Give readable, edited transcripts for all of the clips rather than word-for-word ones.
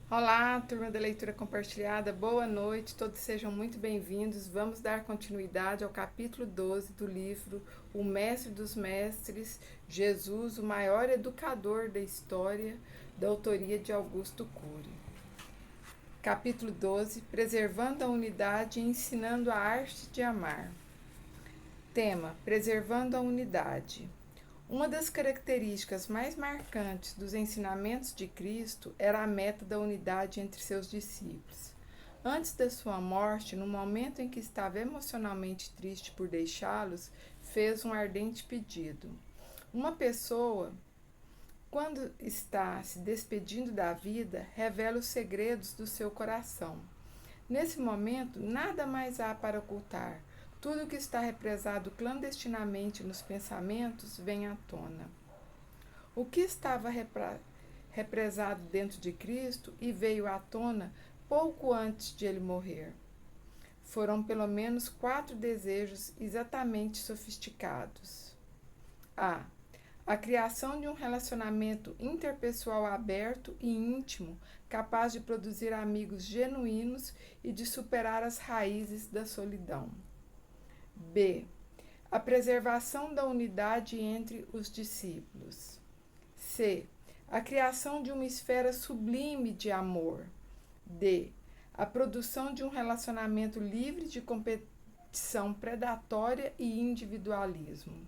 Olá, turma da leitura compartilhada, boa noite, todos sejam muito bem-vindos. Vamos dar continuidade ao capítulo 12 do livro O Mestre dos Mestres, Jesus, o maior educador da história, da autoria de Augusto Cury. Capítulo 12, Preservando a Unidade e Ensinando a Arte de Amar. Tema: Preservando a Unidade. Uma das características mais marcantes dos ensinamentos de Cristo era a meta da unidade entre seus discípulos. Antes da sua morte, no momento em que estava emocionalmente triste por deixá-los, fez um ardente pedido. Uma pessoa, quando está se despedindo da vida, revela os segredos do seu coração. Nesse momento, nada mais há para ocultar. Tudo que está represado clandestinamente nos pensamentos vem à tona. O que estava represado dentro de Cristo e veio à tona pouco antes de ele morrer? Foram pelo menos 4 desejos exatamente sofisticados. A. A criação de um relacionamento interpessoal aberto e íntimo, capaz de produzir amigos genuínos e de superar as raízes da solidão. B. A preservação da unidade entre os discípulos. C. A criação de uma esfera sublime de amor. D. A produção de um relacionamento livre de competição predatória e individualismo.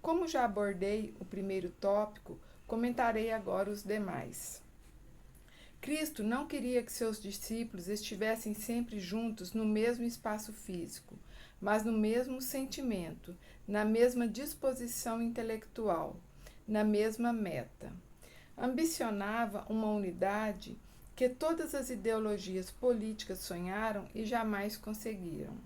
Como já abordei o primeiro tópico, comentarei agora os demais. Cristo não queria que seus discípulos estivessem sempre juntos no mesmo espaço físico, mas no mesmo sentimento, na mesma disposição intelectual, na mesma meta. Ambicionava uma unidade que todas as ideologias políticas sonharam e jamais conseguiram.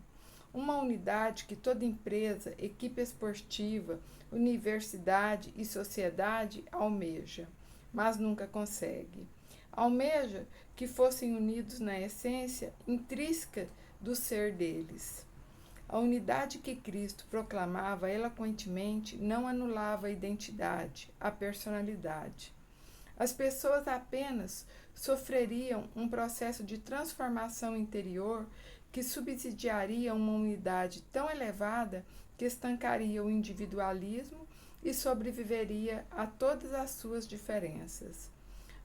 Uma unidade que toda empresa, equipe esportiva, universidade e sociedade almeja, mas nunca consegue. Almeja que fossem unidos na essência intrínseca do ser deles. A unidade que Cristo proclamava eloquentemente não anulava a identidade, a personalidade. As pessoas apenas sofreriam um processo de transformação interior que subsidiaria uma unidade tão elevada que estancaria o individualismo e sobreviveria a todas as suas diferenças.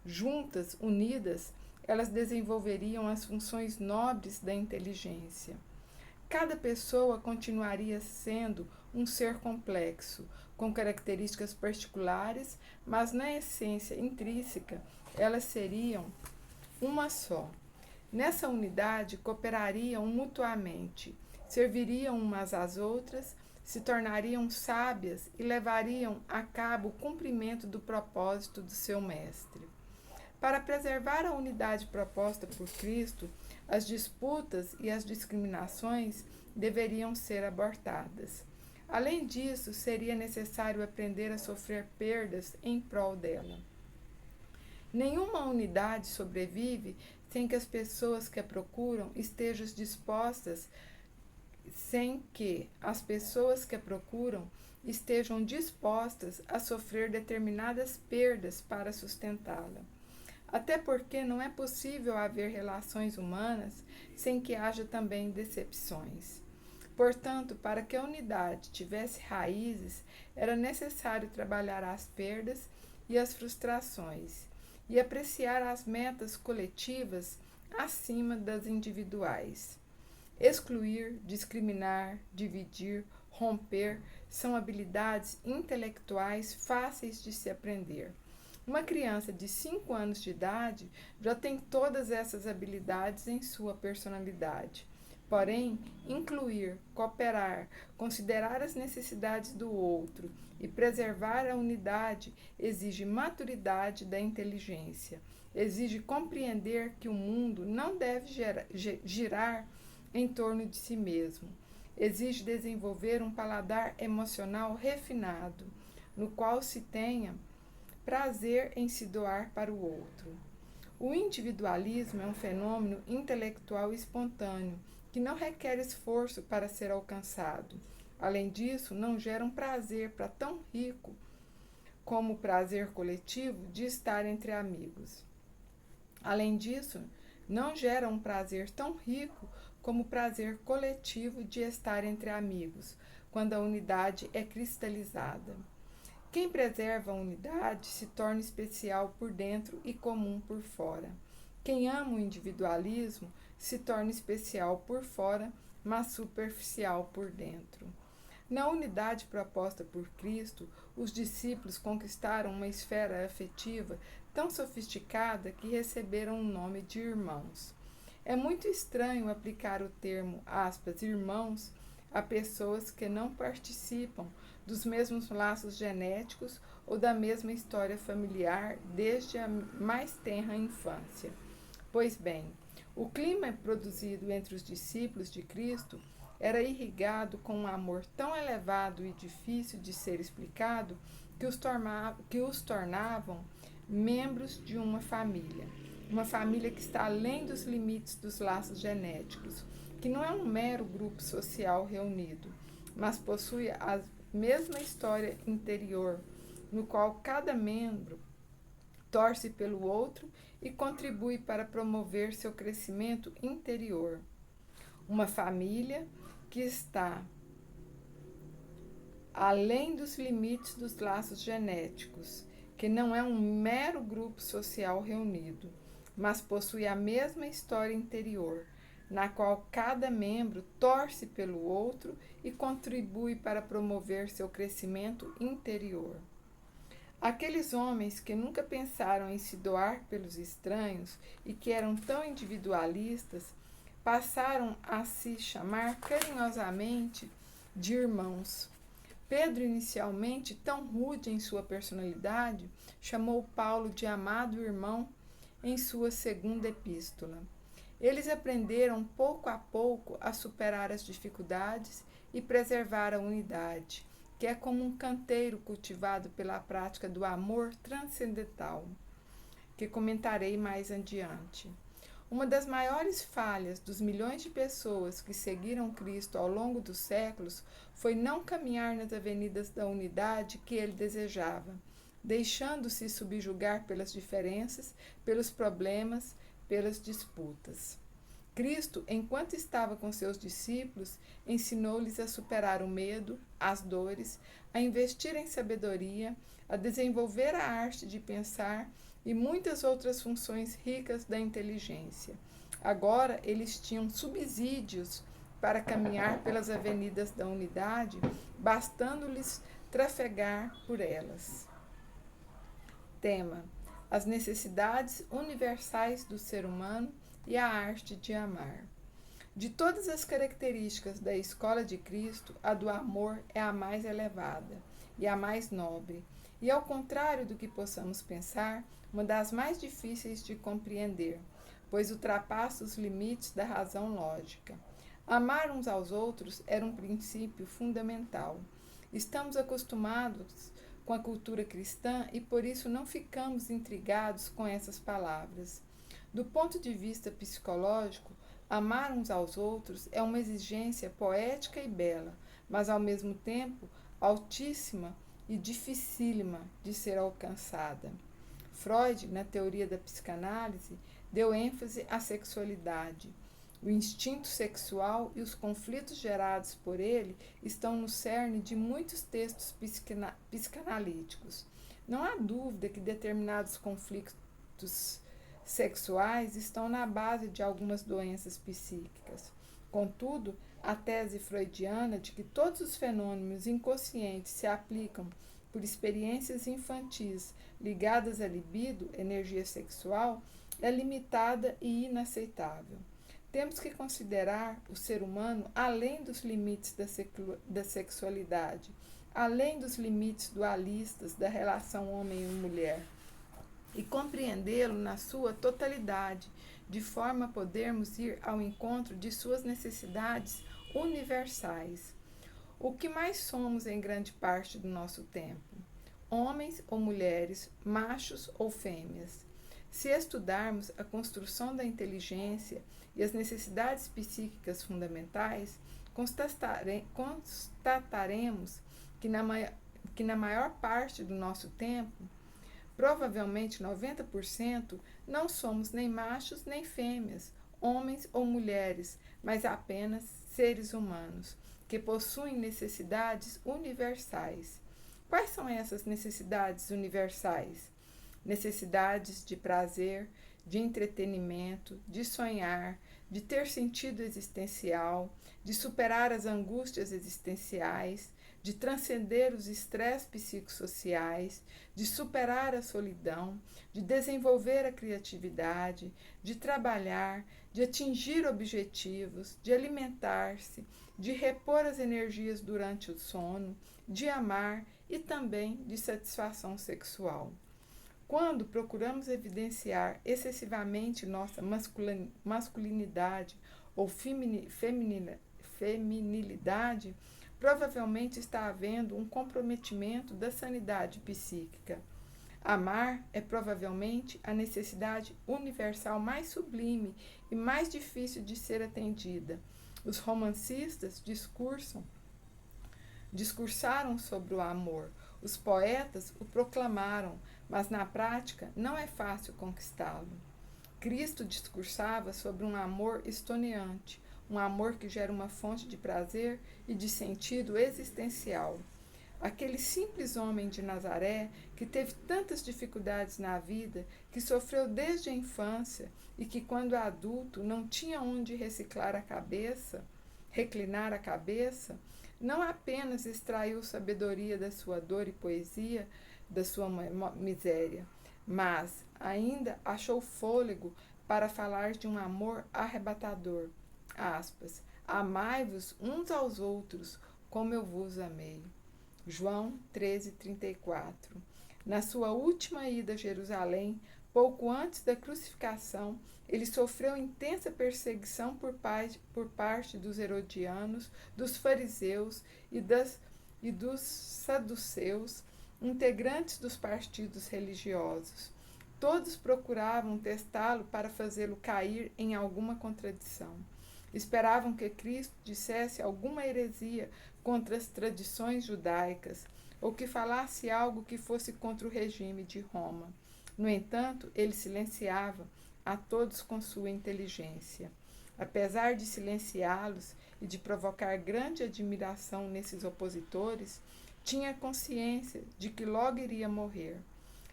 Juntas, unidas, elas desenvolveriam as funções nobres da inteligência. Cada pessoa continuaria sendo um ser complexo, com características particulares, mas na essência intrínseca elas seriam uma só. Nessa unidade cooperariam mutuamente, serviriam umas às outras, se tornariam sábias e levariam a cabo o cumprimento do propósito do seu mestre. Para preservar a unidade proposta por Cristo, as disputas e as discriminações deveriam ser abortadas. Além disso, seria necessário aprender a sofrer perdas em prol dela. Nenhuma unidade sobrevive sem que as pessoas que a procuram estejam dispostas, sem que as pessoas que a procuram estejam dispostas a sofrer determinadas perdas para sustentá-la. Até porque não é possível haver relações humanas sem que haja também decepções. Portanto, para que a unidade tivesse raízes, era necessário trabalhar as perdas e as frustrações e apreciar as metas coletivas acima das individuais. Excluir, discriminar, dividir, romper são habilidades intelectuais fáceis de se aprender. Uma criança de 5 anos de idade já tem todas essas habilidades em sua personalidade. Porém, incluir, cooperar, considerar as necessidades do outro e preservar a unidade exige maturidade da inteligência, exige compreender que o mundo não deve girar em torno de si mesmo, exige desenvolver um paladar emocional refinado, no qual se tenha prazer em se doar para o outro. O individualismo é um fenômeno intelectual espontâneo, que não requer esforço para ser alcançado. Além disso, não gera um prazer para tão rico como o prazer coletivo de estar entre amigos. Além disso, não gera um prazer tão rico como o prazer coletivo de estar entre amigos, quando a unidade é cristalizada. Quem preserva a unidade se torna especial por dentro e comum por fora. Quem ama o individualismo se torna especial por fora, mas superficial por dentro. Na unidade proposta por Cristo, os discípulos conquistaram uma esfera afetiva tão sofisticada que receberam o nome de irmãos. É muito estranho aplicar o termo, aspas, irmãos a pessoas que não participam dos mesmos laços genéticos ou da mesma história familiar desde a mais tenra infância. Pois bem, o clima produzido entre os discípulos de Cristo era irrigado com um amor tão elevado e difícil de ser explicado que os tornavam membros de uma família que está além dos limites dos laços genéticos, que não é um mero grupo social reunido, mas possui a mesma história interior, no qual cada membro torce pelo outro e contribui para promover seu crescimento interior. Uma família que está além dos limites dos laços genéticos, que não é um mero grupo social reunido, mas possui a mesma história interior, na qual cada membro torce pelo outro e contribui para promover seu crescimento interior. Aqueles homens que nunca pensaram em se doar pelos estranhos e que eram tão individualistas, passaram a se chamar carinhosamente de irmãos. Pedro, inicialmente tão rude em sua personalidade, chamou Paulo de amado irmão em sua segunda epístola. Eles aprenderam pouco a pouco a superar as dificuldades e preservar a unidade, que é como um canteiro cultivado pela prática do amor transcendental, que comentarei mais adiante. Uma das maiores falhas dos milhões de pessoas que seguiram Cristo ao longo dos séculos foi não caminhar nas avenidas da unidade que ele desejava, deixando-se subjugar pelas diferenças, pelos problemas, pelas disputas. Cristo, enquanto estava com seus discípulos, ensinou-lhes a superar o medo, as dores, a investir em sabedoria, a desenvolver a arte de pensar e muitas outras funções ricas da inteligência. Agora eles tinham subsídios para caminhar pelas avenidas da unidade, bastando-lhes trafegar por elas. Tema: as necessidades universais do ser humano e a arte de amar. De todas as características da escola de Cristo, a do amor é a mais elevada e a mais nobre, e ao contrário do que possamos pensar, uma das mais difíceis de compreender, pois ultrapassa os limites da razão lógica. Amar uns aos outros era um princípio fundamental. Estamos acostumados com a cultura cristã e por isso não ficamos intrigados com essas palavras. Do ponto de vista psicológico, amar uns aos outros é uma exigência poética e bela, mas ao mesmo tempo altíssima e dificílima de ser alcançada. Freud, na teoria da psicanálise, deu ênfase à sexualidade. O instinto sexual e os conflitos gerados por ele estão no cerne de muitos textos psicanalíticos. Não há dúvida que determinados conflitos sexuais estão na base de algumas doenças psíquicas. Contudo, a tese freudiana de que todos os fenômenos inconscientes se aplicam por experiências infantis ligadas à libido, energia sexual, é limitada e inaceitável. Temos que considerar o ser humano além dos limites da sexualidade, além dos limites dualistas da relação homem e mulher, e compreendê-lo na sua totalidade, de forma a podermos ir ao encontro de suas necessidades universais. O que mais somos em grande parte do nosso tempo? Homens ou mulheres, machos ou fêmeas? Se estudarmos a construção da inteligência e as necessidades psíquicas fundamentais, constataremos que na maior parte do nosso tempo Provavelmente 90% não somos nem machos nem fêmeas, homens ou mulheres, mas apenas seres humanos, que possuem necessidades universais. Quais são essas necessidades universais? Necessidades de prazer, de entretenimento, de sonhar, de ter sentido existencial, de superar as angústias existenciais, de transcender os estresses psicossociais, de superar a solidão, de desenvolver a criatividade, de trabalhar, de atingir objetivos, de alimentar-se, de repor as energias durante o sono, de amar e também de satisfação sexual. Quando procuramos evidenciar excessivamente nossa masculinidade ou feminilidade, provavelmente está havendo um comprometimento da sanidade psíquica. Amar é provavelmente a necessidade universal mais sublime e mais difícil de ser atendida. Os romancistas discursaram sobre o amor, os poetas o proclamaram, mas na prática não é fácil conquistá-lo. Cristo discursava sobre um amor estonteante, um amor que gera uma fonte de prazer e de sentido existencial. Aquele simples homem de Nazaré, que teve tantas dificuldades na vida, que sofreu desde a infância e que, quando adulto, não tinha onde reclinar a cabeça, não apenas extraiu sabedoria da sua dor e poesia, da sua miséria, mas ainda achou fôlego para falar de um amor arrebatador. Aspas, amai-vos uns aos outros, como eu vos amei. João 13:34. Na sua última ida a Jerusalém, pouco antes da crucificação, ele sofreu intensa perseguição por parte dos herodianos, dos fariseus e dos saduceus, integrantes dos partidos religiosos. Todos procuravam testá-lo para fazê-lo cair em alguma contradição. Esperavam que Cristo dissesse alguma heresia contra as tradições judaicas, ou que falasse algo que fosse contra o regime de Roma. No entanto, ele silenciava a todos com sua inteligência. Apesar de silenciá-los e de provocar grande admiração nesses opositores, tinha consciência de que logo iria morrer.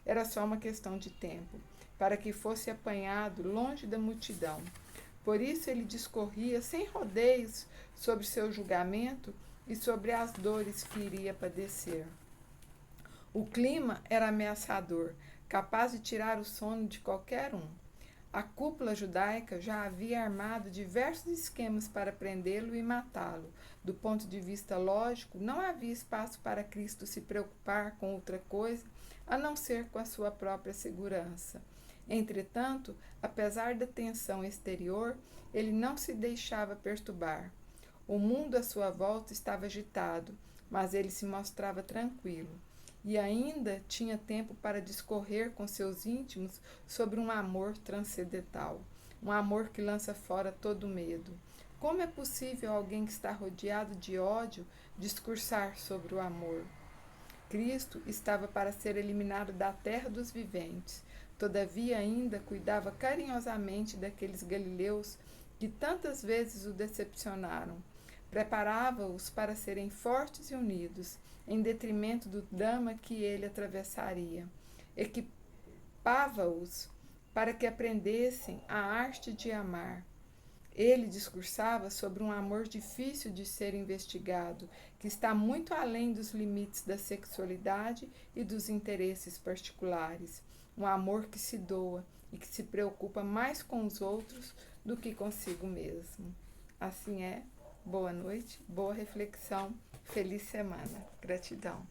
Era só uma questão de tempo, para que fosse apanhado longe da multidão. Por isso ele discorria sem rodeios sobre seu julgamento e sobre as dores que iria padecer. O clima era ameaçador, capaz de tirar o sono de qualquer um. A cúpula judaica já havia armado diversos esquemas para prendê-lo e matá-lo. Do ponto de vista lógico, não havia espaço para Cristo se preocupar com outra coisa a não ser com a sua própria segurança. Entretanto, apesar da tensão exterior, ele não se deixava perturbar. O mundo à sua volta estava agitado, mas ele se mostrava tranquilo. E ainda tinha tempo para discorrer com seus íntimos sobre um amor transcendental, um amor que lança fora todo medo. Como é possível alguém que está rodeado de ódio discursar sobre o amor? Cristo estava para ser eliminado da terra dos viventes. Todavia ainda cuidava carinhosamente daqueles galileus que tantas vezes o decepcionaram. Preparava-os para serem fortes e unidos, em detrimento do drama que ele atravessaria. Equipava-os para que aprendessem a arte de amar. Ele discursava sobre um amor difícil de ser investigado, que está muito além dos limites da sexualidade e dos interesses particulares. Um amor que se doa e que se preocupa mais com os outros do que consigo mesmo. Assim é. Boa noite, boa reflexão, feliz semana. Gratidão.